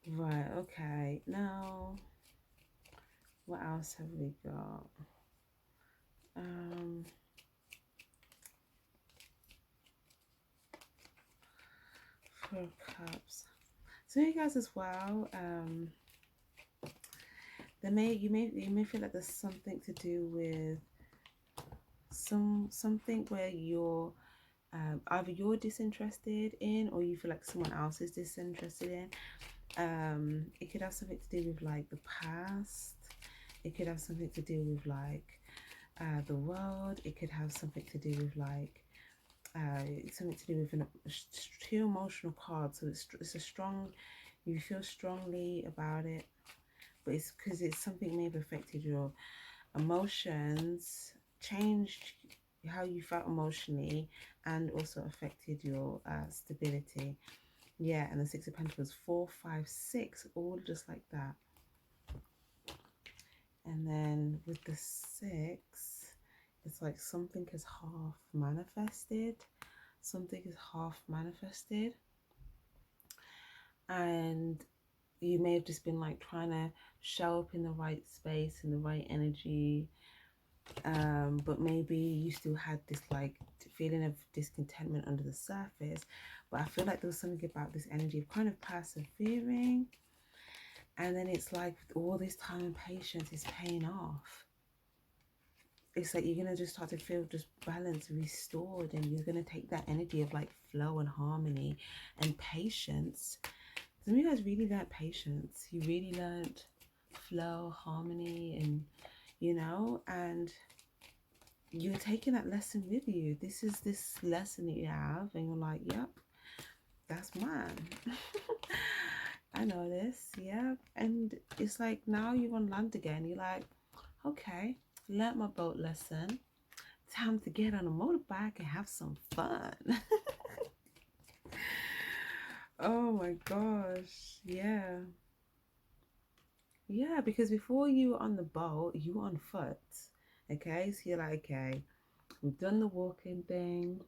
Right, okay. Now, what else have we got? Um, 4 cups. So you guys as well, you may feel like there's something to do with something where you're either you're disinterested in, or you feel like someone else is disinterested in. It could have something to do with like the past. It could have something to do with like the world. It could have something to do with like something to do with two emotional cards. So it's a strong. You feel strongly about it, but it's because it's something may have affected your emotions, changed how you felt emotionally, and also affected your stability. Yeah, and the Six of Pentacles, 4, 5, 6, all just like that. And then with the 6, it's like something is half manifested. Something is half manifested. And you may have just been like trying to show up in the right space, in the right energy. But maybe you still had this like feeling of discontentment under the surface. But I feel like there was something about this energy of kind of persevering. And then it's like all this time and patience is paying off. It's like you're going to just start to feel just balance restored, and you're going to take that energy of like flow and harmony and patience. Some of you guys really learned patience. You really learned flow, harmony, and and you're taking that lesson with you. This is this lesson that you have, and you're like, yep, that's mine. I know this, yeah. And it's like now you're on land again. You're like, okay, learnt my boat lesson. Time to get on a motorbike and have some fun. Oh my gosh, yeah. Yeah, because before you were on the boat, you were on foot. Okay, so you're like, okay, we've done the walking thing,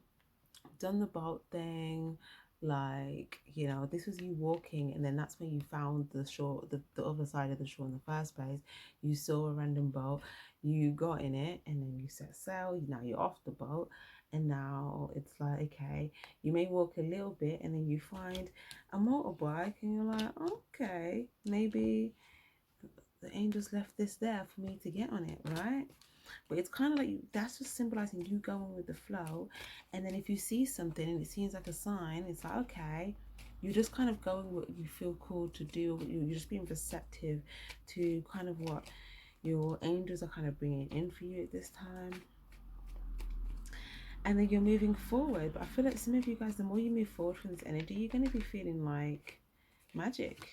done the boat thing, like this was you walking, and then that's when you found the shore, the other side of the shore in the first place. You saw a random boat, you got in it, and then you set sail. Now you're off the boat, and now it's like, okay, you may walk a little bit, and then you find a motorbike, and you're like, okay, maybe the angels left this there for me to get on it, right? But it's kind of like that's just symbolizing you going with the flow. And then if you see something and it seems like a sign, it's like, okay, you're just kind of going what you feel called to do. You're just being receptive to kind of what your angels are kind of bringing in for you at this time. And then you're moving forward. But I feel like some of you guys, the more you move forward from this energy, you're going to be feeling like magic.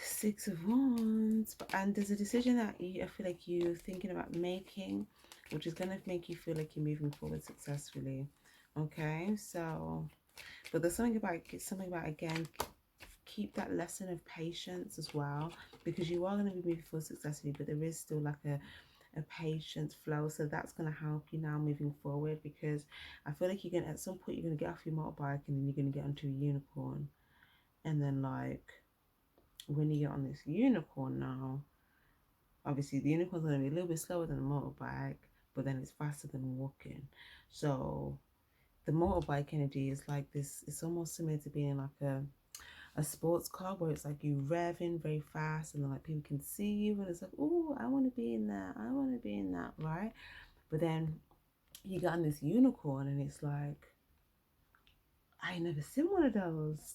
Six of Wands. And there's a decision that I feel like you're thinking about making, which is going to make you feel like you're moving forward successfully. Okay, so, but there's something about again, keep that lesson of patience as well, because you are going to be moving forward successfully, but there is still like a patience flow. So that's going to help you now moving forward, because I feel like you're going to, at some point, you're going to get off your motorbike and then you're going to get onto a unicorn. And then like, when you get on this unicorn now, obviously the unicorn's going to be a little bit slower than a motorbike, but then it's faster than walking. So the motorbike energy is like this. It's almost similar to being like a sports car, where it's like you revving very fast, and then like people can see you, and it's like, oh, I want to be in that, I want to be in that, right? But then you get on this unicorn, and it's like, I ain't never seen one of those.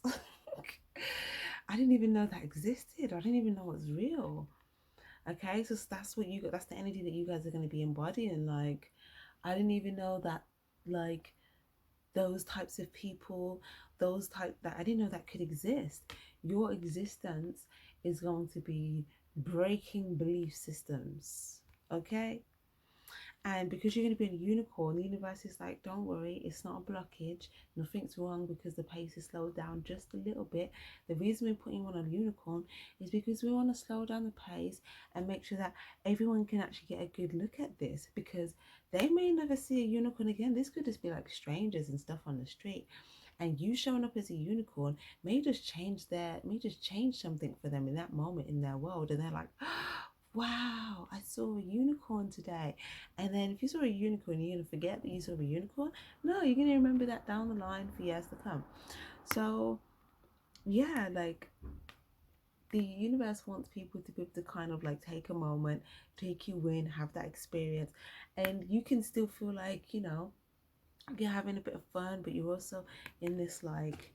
I didn't even know that existed. I didn't even know it was real. Okay, so that's what you got. That's the energy that you guys are going to be embodying. Like, I didn't even know that, like, those types of people, that I didn't know that could exist. Your existence is going to be breaking belief systems. Okay, and because you're going to be a unicorn, the universe is like, don't worry, it's not a blockage. Nothing's wrong because the pace is slowed down just a little bit. The reason we're putting on a unicorn is because we want to slow down the pace and make sure that everyone can actually get a good look at this, because they may never see a unicorn again. This could just be like strangers and stuff on the street. and you showing up as a unicorn may just change something for them in that moment in their world, and they're like, wow, I saw a unicorn today. And then if you saw a unicorn, you're gonna forget that you saw a unicorn? No, you're gonna remember that down the line for years to come. So yeah, like, the universe wants people to be able to kind of like take a moment, take you in, have that experience, and you can still feel like, you're having a bit of fun, but you're also in this like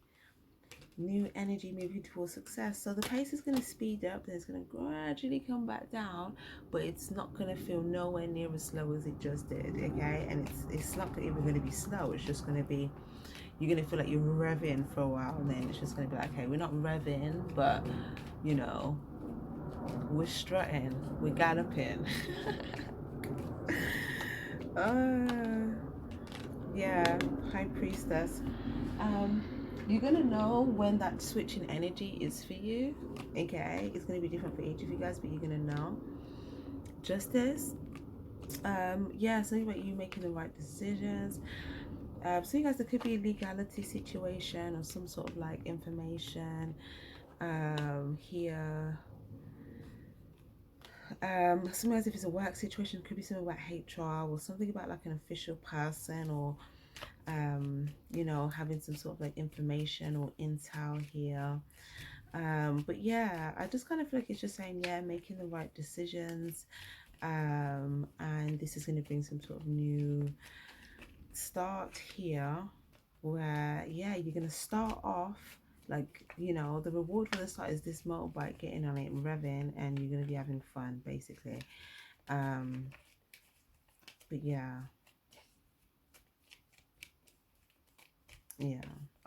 new energy moving towards success. So the pace is going to speed up, and it's going to gradually come back down, but it's not going to feel nowhere near as slow as it just did. Okay, and it's not even going to be slow. It's just going to be, you're going to feel like you're revving for a while, and then it's just going to be like, okay, we're not revving, but we're strutting, we're galloping. uh yeah, high priestess. You're gonna know when that switch in energy is for you. Okay, it's gonna be different for each of you guys, but you're gonna know. Justice. Yeah, something about you making the right decisions. So you guys, there could be a legality situation or some sort of like information here. Sometimes if it's a work situation, it could be something about HR or something about like an official person, or having some sort of like information or intel here. But yeah, I just kind of feel like it's just saying, yeah, making the right decisions. And this is going to bring some sort of new start here, where yeah, you're going to start off like, the reward for the start is this motorbike, getting on it and revving, and you're going to be having fun basically. But yeah,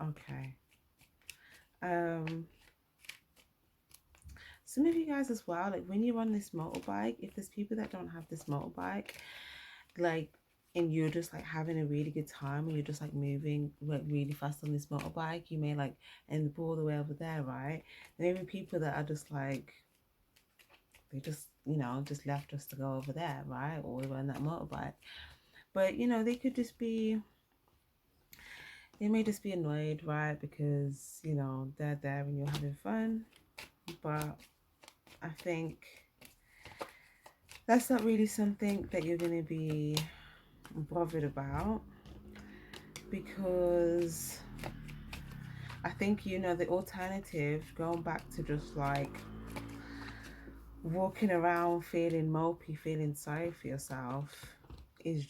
okay. Some of you guys as well, like when you're on this motorbike, if there's people that don't have this motorbike, like, and you're just like having a really good time, and you're just like moving like really fast on this motorbike, you may like end up all the way over there, right? Maybe people that are just like, they just just left us to go over there, right? Or we were on that motorbike, but they could just be, they may just be annoyed, right? Because they're there and you're having fun. But I think that's not really something that you're going to be bothered about, because I think the alternative, going back to just like walking around feeling mopey, feeling sorry for yourself, is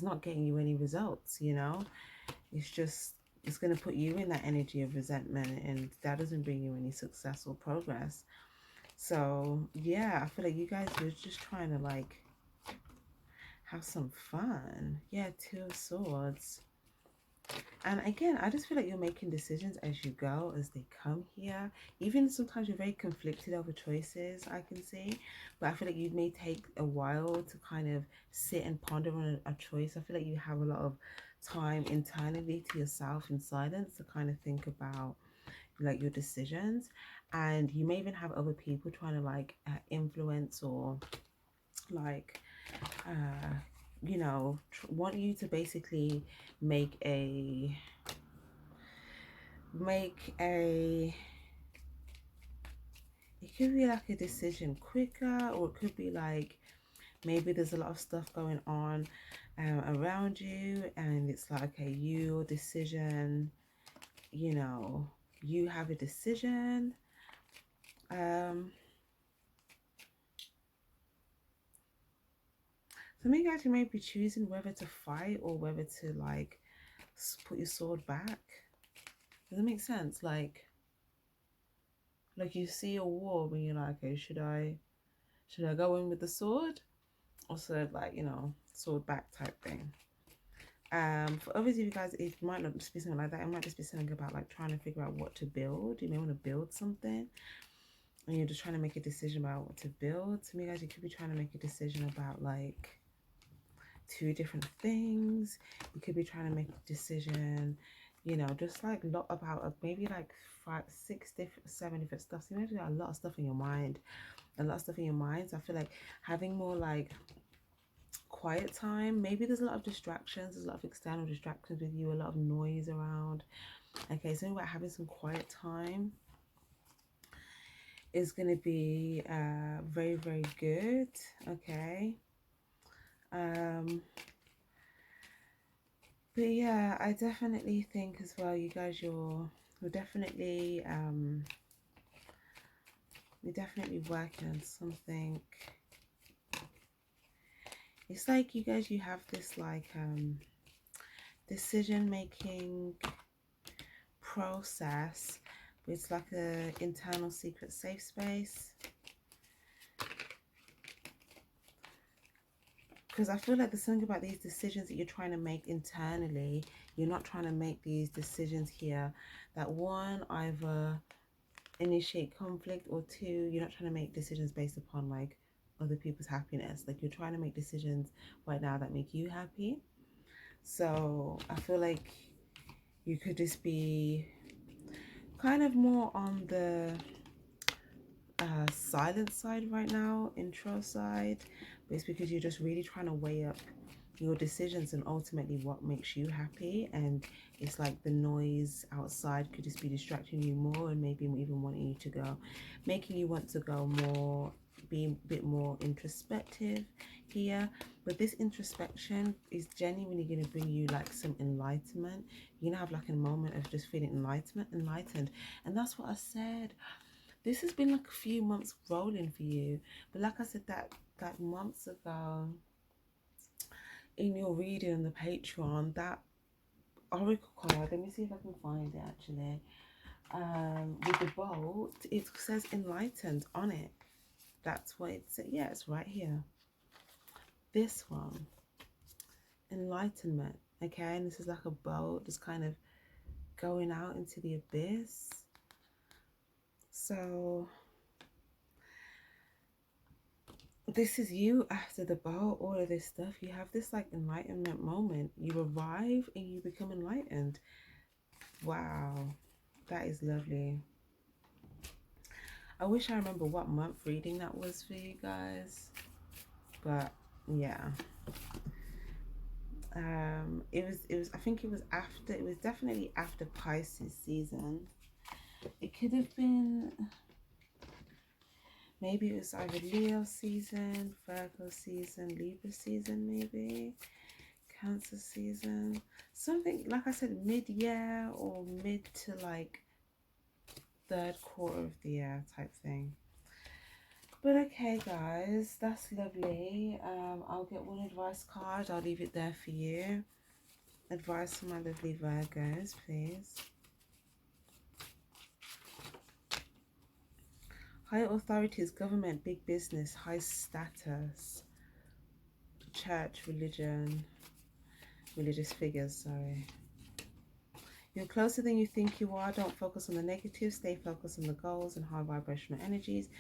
not getting you any results. It's going to put you in that energy of resentment, and that doesn't bring you any success or progress. So yeah, I feel like you guys are just trying to like have some fun. Yeah, Two of Swords. And again, I just feel like you're making decisions as you go, as they come here. Even sometimes you're very conflicted over choices, I can see. But I feel like you may take a while to kind of sit and ponder on a choice. I feel like you have a lot of time internally to yourself in silence to kind of think about like your decisions. And you may even have other people trying to like influence, or like want you to basically make a it could be like a decision quicker, or it could be like maybe there's a lot of stuff going on around you, and it's like, okay, your decision, you have a decision. So maybe actually may be choosing whether to fight or whether to like put your sword back. Does that make sense? Like you see a war when you're like, okay, should I go in with the sword, or sort of like, sword back type thing. For others of you guys, it might not just be something like that. It might just be something about like trying to figure out what to build. You may want to build something, and you're just trying to make a decision about what to build. To me, guys, you could be trying to make a decision about like two different things. You could be trying to make a decision, just like a lot about maybe like 5, 6 different, 7 different stuff. So you maybe got a lot of stuff in your mind, So I feel like having more like quiet time. Maybe there's a lot of distractions, there's a lot of external distractions with you, a lot of noise around. Okay, something about having some quiet time is going to be very, very good. Okay. But yeah, I definitely think as well, you guys, you're definitely working on something. It's like you guys, you have this like decision making process. It's like a internal secret safe space. Because I feel like there's something about these decisions that you're trying to make internally. You're not trying to make these decisions here that, one, either initiate conflict, or two, you're not trying to make decisions based upon like other people's happiness. Like, you're trying to make decisions right now that make you happy. So I feel like you could just be kind of more on the silent side right now, intro side, but it's because you're just really trying to weigh up your decisions and ultimately what makes you happy. And it's like the noise outside could just be distracting you more, and maybe even wanting you to go, making you want to go more, be a bit more introspective here. But this introspection is genuinely going to bring you like some enlightenment. You're gonna have like a moment of just feeling enlightened. And that's what I said. This has been like a few months rolling for you. But like I said, that months ago in your reading on the Patreon, that oracle card, let me see if I can find it actually. With the bolt, it says enlightened on it. That's what it said. Yeah, it's right here. This one, enlightenment. Okay, and this is like a bolt just kind of going out into the abyss. So this is you after the boat, all of this stuff. You have this like enlightenment moment. You arrive and you become enlightened. Wow, that is lovely. I wish I remember what month reading that was for you guys, but yeah. It was I think it was definitely after Pisces season. It could have been, maybe it was either Leo season, Virgo season, Libra season, maybe Cancer season, something like I said, mid-year or mid to like third quarter of the year type thing. But okay guys, that's lovely. I'll get one advice card, I'll leave it there for you. Advice for my lovely Virgos, please. Higher authorities, government, big business, high status, church, religion, religious figures, sorry. You're closer than you think you are. Don't focus on the negative. Stay focused on the goals and high vibrational energies.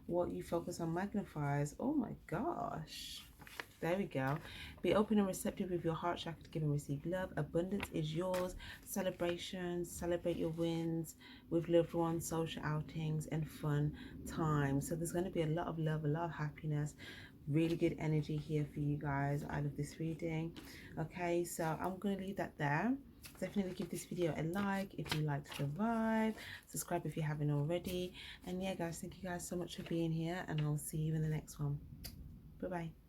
What you focus on magnifies. Oh my gosh. There we go. Be open and receptive with your heart chakra to give and receive love. Abundance is yours. Celebrations. Celebrate your wins with loved ones, social outings, and fun times. So there's going to be a lot of love, a lot of happiness. Really good energy here for you guys out of this reading. Okay, so I'm going to leave that there. Definitely give this video a like if you liked the vibe. Subscribe if you haven't already. And yeah guys, thank you guys so much for being here, and I'll see you in the next one. Bye bye.